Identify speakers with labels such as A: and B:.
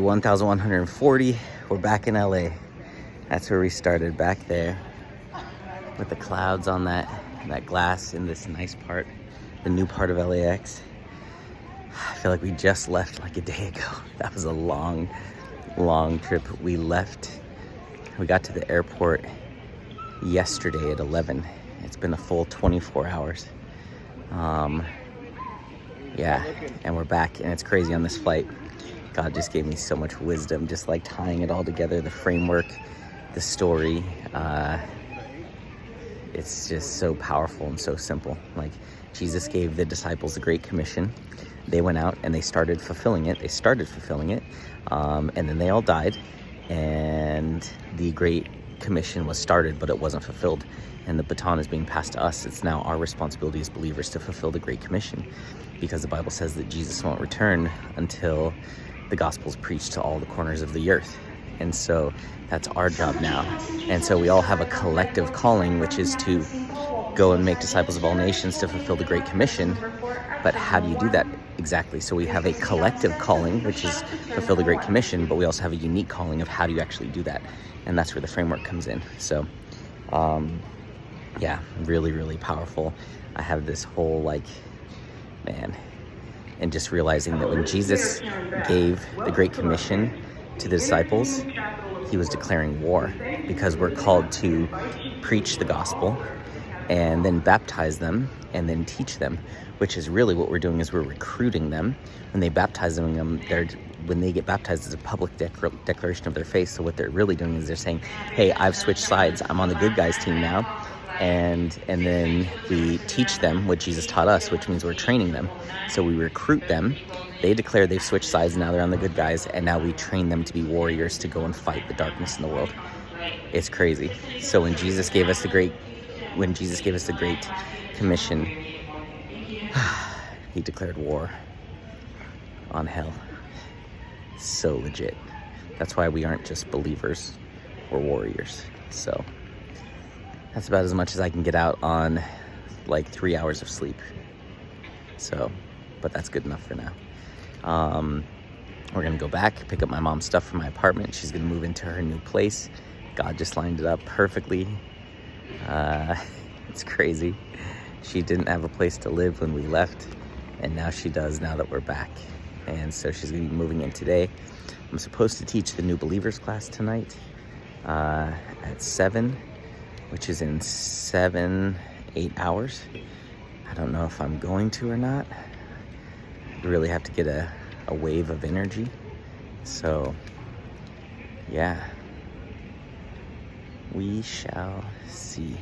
A: 1140. We're back in LA. That's where we started, back there with the clouds on that glass in this nice part, the new part of LAX. I feel like we just left like a day ago. That was a long trip. We got to the airport yesterday at 11. It's been a full 24 hours. Yeah, and we're back, and it's crazy on this flight. God just gave me so much wisdom, just like tying it all together, the framework, the story. It's just so powerful and so simple. Like, Jesus gave the disciples the Great Commission. They went out and they started fulfilling it. And then they all died, and the Great Commission was started, but it wasn't fulfilled. And the baton is being passed to us. It's now our responsibility as believers to fulfill the Great Commission, because the Bible says that Jesus won't return until the gospel is preached to all the corners of the earth. And so that's our job now. And so we all have a collective calling, which is to go and make disciples of all nations to fulfill the Great Commission. But how do you do that exactly? So we have a collective calling, which is fulfill the Great Commission, but we also have a unique calling of how do you actually do that? And that's where the framework comes in. So, yeah, really powerful. I have this whole and just realizing that when Jesus gave the Great Commission to the disciples, he was declaring war, because we're called to preach the gospel and then baptize them and then teach them, which is really what we're doing, is we're recruiting them. When they baptize them, when they get baptized, it's a public declaration of their faith. So what they're really doing is they're saying, hey, I've switched sides. I'm on the good guys team now. And then we teach them what Jesus taught us, which means we're training them. So we recruit them. They declare they've switched sides. Now they're on the good guys. And now we train them to be warriors to go and fight the darkness in the world. It's crazy. So when Jesus gave us the Great Commission, he declared war on hell. So legit. That's why we aren't just believers, we're warriors. So that's about as much as I can get out on 3 hours of sleep. So, but that's good enough for now. We're gonna go back, pick up my mom's stuff from my apartment. She's gonna move into her new place. God just lined it up perfectly. It's crazy. She didn't have a place to live when we left, and now she does, now that we're back. And so she's gonna be moving in today. I'm supposed to teach the new believers class tonight at 7, which is in 8 hours. I don't know if I'm going to or not. I really have to get a wave of energy. So, yeah. We shall see.